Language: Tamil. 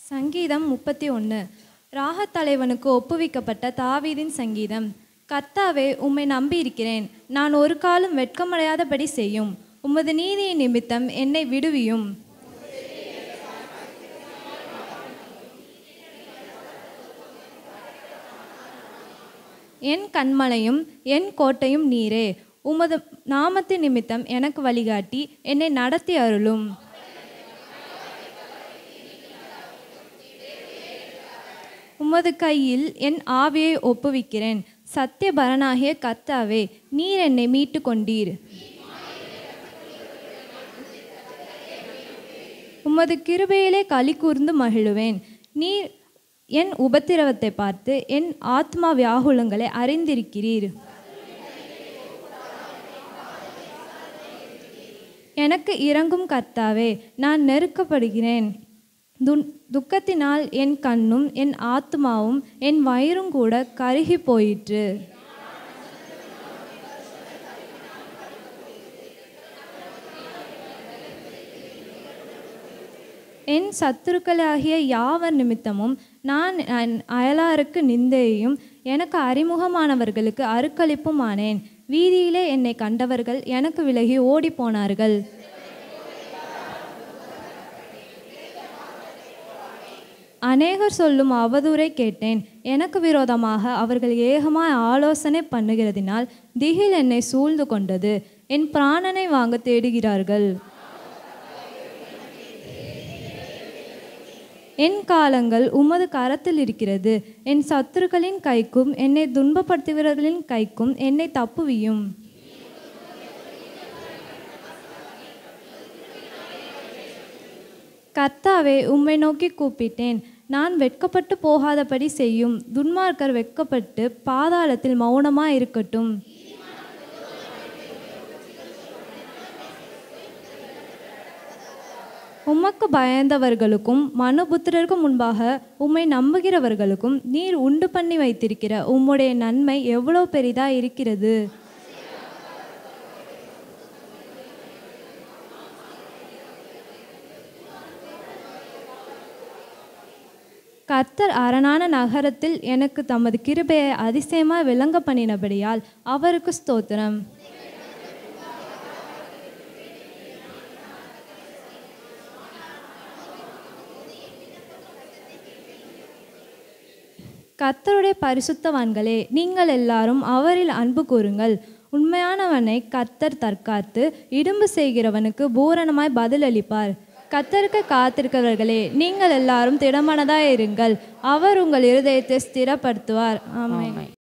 சங்கீதம் 31. ராகத்தலைவனுக்கு ஒப்புவிக்கப்பட்ட தாவீதின் சங்கீதம். கர்த்தாவே, உம்மை நம்பியிருக்கிறேன். நான் ஒரு காலம் வெட்கமடையாதபடி செய்யும். உமது நீதியின் நிமித்தம் என்னை விடுவியும். என் கன்மலையும் என் கோட்டையும் நீரே. உமது நாமத்தின் நிமித்தம் எனக்கு வழிகாட்டி என்னை நடத்தி அருளும். உமது கையில் என் ஆவியை ஒப்புவிக்கிறேன். சத்தியபரனாகிய கர்த்தாவே, நீர் என்னை மீட்டு கொண்டீர். உமது கிருபையிலே களி கூர்ந்து மகிழுவேன். நீர் என் உபத்திரவத்தை பார்த்து என் ஆத்மா வியாகுலங்களை அறிந்திருக்கிறீர். எனக்கு இரங்கும் கர்த்தாவே, நான் நெருக்கப்படுகிறேன். துக்கத்தினால் என் கண்ணும் என் ஆத்மாவும் என் வயிறும் கூட கருகி போயிற்று. என் சத்துருக்களாகிய யாவர் நிமித்தமும் நான் அயலாருக்கு நிந்தையும் எனக்கு அறிமுகமானவர்களுக்கு அருக்களிப்பும் ஆனேன். வீதியிலே என்னை கண்டவர்கள் எனக்கு விலகி ஓடி போனார்கள். அநேகர் சொல்லும் அவதூறை கேட்டேன். எனக்கு விரோதமாக அவர்கள் ஏகமாய் ஆலோசனை பண்ணுகிறதினால் திகில் என்னை சூழ்ந்து கொண்டது. என் பிராணனை வாங்க தேடுகிறார்கள். என் காலங்கள் உமது கரத்தில் இருக்கிறது. என் சத்துருக்களின் கைக்கும் என்னை துன்பப்படுத்துகிறவர்களின் கைக்கும் என்னை தப்புவியும். கர்த்தாவே, உம்மை நோக்கி கூப்பிட்டேன். நான் வெட்கப்பட்டு போகாதபடி செய்யும். துன்மார்க்கர் வெட்கப்பட்டு பாதாளத்தில் மௌனமாய் இருக்கட்டும். உமக்கு பயந்தவர்களுக்கும் மனுபுத்திரருக்கு முன்பாக உம்மை நம்புகிறவர்களுக்கும் நீர் உண்டு பண்ணி வைத்திருக்கிற உம்முடைய நன்மை எவ்வளோ பெரிதா இருக்கிறது. கர்த்தர் அரணான நகரத்தில் எனக்கு தமது கிருபையை அதிசயமாய் விளங்க பண்ணினபடியால் அவருக்கு ஸ்தோத்திரம். கர்த்தருடைய பரிசுத்தவான்களே, நீங்கள் எல்லாரும் அவரில் அன்பு கூறுங்கள். உண்மையானவனை கர்த்தர் தற்காத்து இடும்பு செய்கிறவனுக்கு பூரணமாய் பதிலளிப்பார். கர்த்தருக்கு காத்திருக்கிறவர்களே, நீங்கள் எல்லாரும் திடமனதாய் இருங்கள். அவர் உங்கள் இருதயத்தை ஸ்திரப்படுத்துவார். ஆமென்.